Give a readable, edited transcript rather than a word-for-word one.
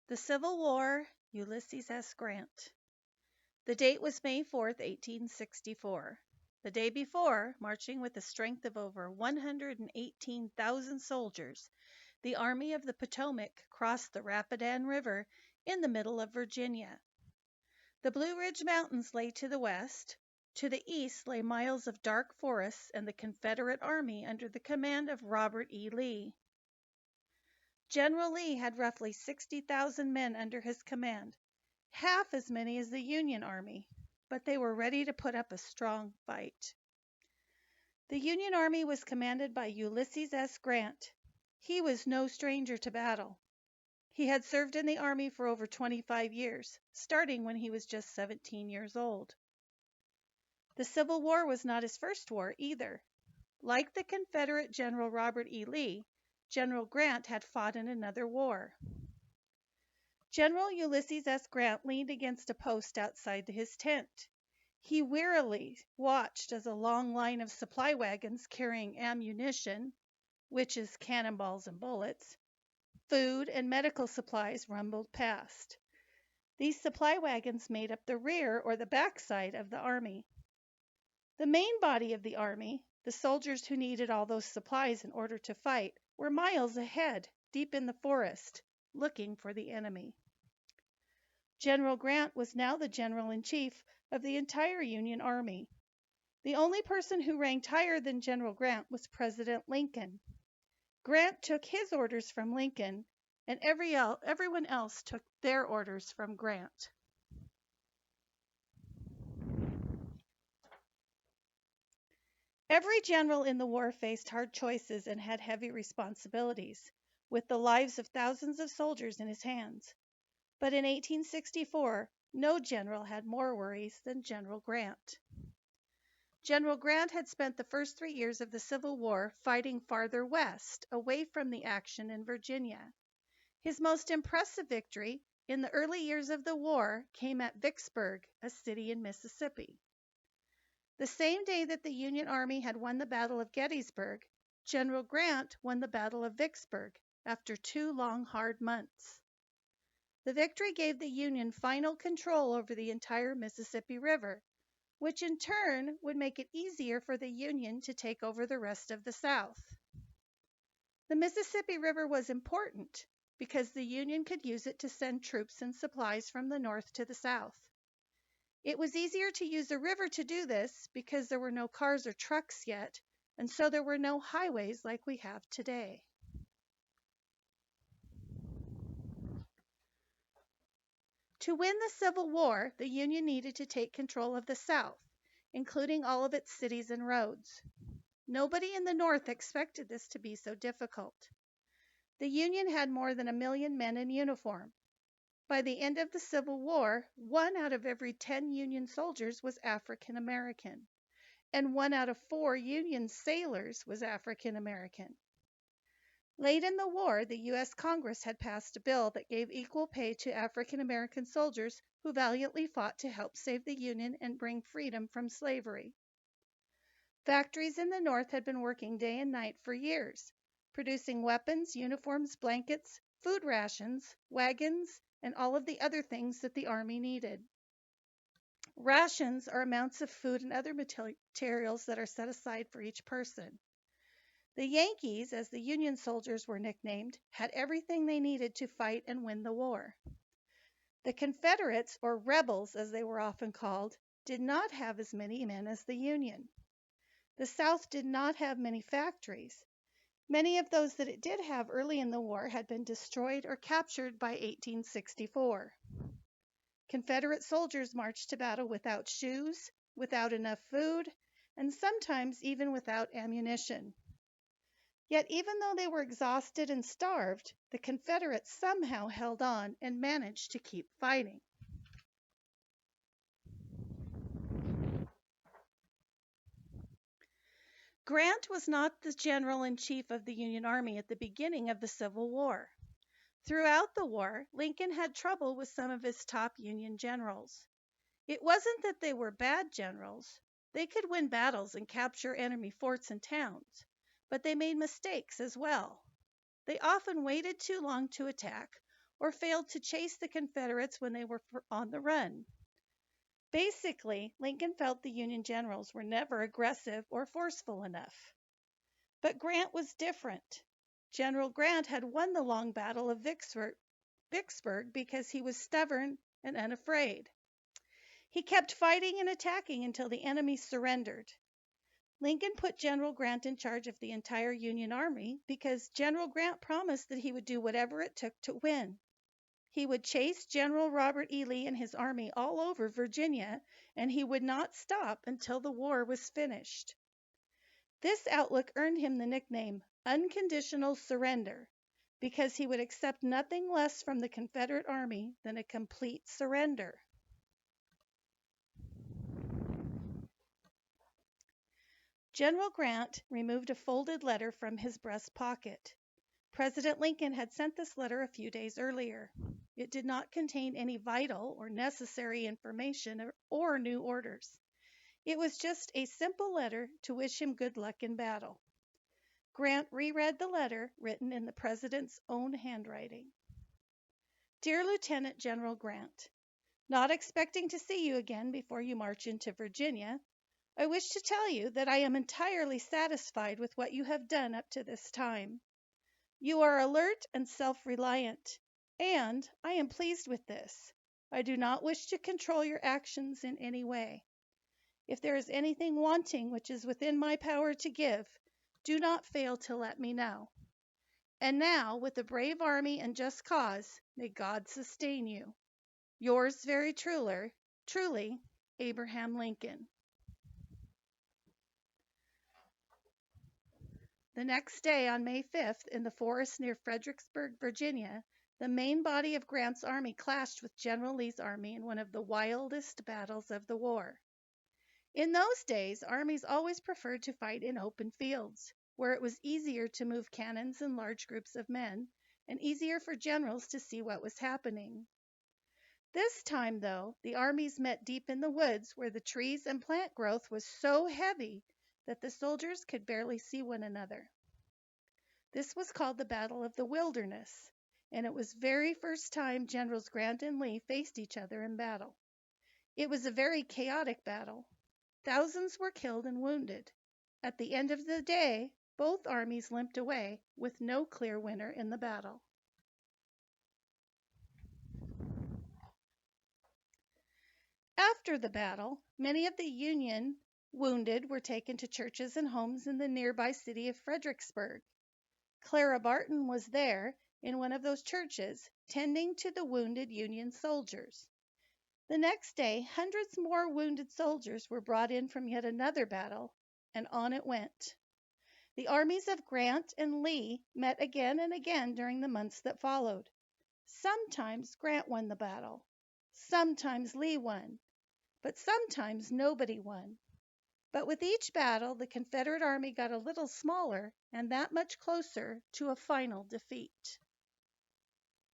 The Civil War, Ulysses S. Grant. The date was May 4th, 1864. The day before, marching with a strength of over 118,000 soldiers, the Army of the Potomac crossed the Rapidan River in the middle of Virginia. The Blue Ridge Mountains lay to the west. To the east lay miles of dark forests and the Confederate Army under the command of Robert E. Lee. General Lee had roughly 60,000 men under his command, half as many as the Union Army, but they were ready to put up a strong fight. The Union Army was commanded by Ulysses S. Grant. He was no stranger to battle. He had served in the Army for over 25 years, starting when he was just 17 years old. The Civil War was not his first war either. Like the Confederate General Robert E. Lee, General Grant had fought in another war. General Ulysses S. Grant leaned against a post outside his tent. He wearily watched as a long line of supply wagons carrying ammunition, which is cannonballs and bullets, food, and medical supplies rumbled past. These supply wagons made up the rear or the backside of the army. The main body of the army, the soldiers who needed all those supplies in order to fight, were miles ahead, deep in the forest, looking for the enemy. General Grant was now the general-in-chief of the entire Union Army. The only person who ranked higher than General Grant was President Lincoln. Grant took his orders from Lincoln, and everyone else took their orders from Grant. Every general in the war faced hard choices and had heavy responsibilities, with the lives of thousands of soldiers in his hands. But in 1864, no general had more worries than General Grant. General Grant had spent the first 3 years of the Civil War fighting farther west, away from the action in Virginia. His most impressive victory in the early years of the war came at Vicksburg, a city in Mississippi. The same day that the Union Army had won the Battle of Gettysburg, General Grant won the Battle of Vicksburg after 2 long, hard months. The victory gave the Union final control over the entire Mississippi River, which in turn would make it easier for the Union to take over the rest of the South. The Mississippi River was important because the Union could use it to send troops and supplies from the North to the South. It was easier to use a river to do this because there were no cars or trucks yet, and so there were no highways like we have today. To win the Civil War, the Union needed to take control of the South, including all of its cities and roads. Nobody in the North expected this to be so difficult. The Union had more than 1 million men in uniform. By the end of the Civil War, 1 out of every 10 Union soldiers was African American, and 1 out of 4 Union sailors was African American. Late in the war, the U.S. Congress had passed a bill that gave equal pay to African American soldiers who valiantly fought to help save the Union and bring freedom from slavery. Factories in the North had been working day and night for years, producing weapons, uniforms, blankets, food rations, wagons, and all of the other things that the Army needed. Rations are amounts of food and other materials that are set aside for each person. The Yankees, as the Union soldiers were nicknamed, had everything they needed to fight and win the war. The Confederates, or rebels as they were often called, did not have as many men as the Union. The South did not have many factories. Many of those that it did have early in the war had been destroyed or captured by 1864. Confederate soldiers marched to battle without shoes, without enough food, and sometimes even without ammunition. Yet even though they were exhausted and starved, the Confederates somehow held on and managed to keep fighting. Grant was not the general-in-chief of the Union Army at the beginning of the Civil War. Throughout the war, Lincoln had trouble with some of his top Union generals. It wasn't that they were bad generals. They could win battles and capture enemy forts and towns, but they made mistakes as well. They often waited too long to attack or failed to chase the Confederates when they were on the run. Basically, Lincoln felt the Union generals were never aggressive or forceful enough. But Grant was different. General Grant had won the long battle of Vicksburg because he was stubborn and unafraid. He kept fighting and attacking until the enemy surrendered. Lincoln put General Grant in charge of the entire Union Army because General Grant promised that he would do whatever it took to win. He would chase General Robert E. Lee and his army all over Virginia, and he would not stop until the war was finished. This outlook earned him the nickname Unconditional Surrender because he would accept nothing less from the Confederate Army than a complete surrender. General Grant removed a folded letter from his breast pocket. President Lincoln had sent this letter a few days earlier. It did not contain any vital or necessary information or new orders. It was just a simple letter to wish him good luck in battle. Grant reread the letter written in the president's own handwriting. Dear Lieutenant General Grant, not expecting to see you again before you march into Virginia, I wish to tell you that I am entirely satisfied with what you have done up to this time. You are alert and self-reliant, and I am pleased with this. I do not wish to control your actions in any way. If there is anything wanting which is within my power to give, do not fail to let me know. And now, with a brave army and just cause, may God sustain you. Yours very truly, Abraham Lincoln. The next day, on May 5th, in the forest near Fredericksburg, Virginia, the main body of Grant's army clashed with General Lee's army in one of the wildest battles of the war. In those days, armies always preferred to fight in open fields, where it was easier to move cannons and large groups of men, and easier for generals to see what was happening. This time, though, the armies met deep in the woods, where the trees and plant growth was so heavy that the soldiers could barely see one another. This was called the Battle of the Wilderness, and it was the very first time Generals Grant and Lee faced each other in battle. It was a very chaotic battle. Thousands were killed and wounded. At the end of the day, both armies limped away with no clear winner in the battle. After the battle, many of the Union wounded were taken to churches and homes in the nearby city of Fredericksburg. Clara Barton was there in one of those churches, tending to the wounded Union soldiers. The next day, hundreds more wounded soldiers were brought in from yet another battle, and on it went. The armies of Grant and Lee met again and again during the months that followed. Sometimes Grant won the battle. Sometimes Lee won. But sometimes nobody won. But with each battle, the Confederate Army got a little smaller and that much closer to a final defeat.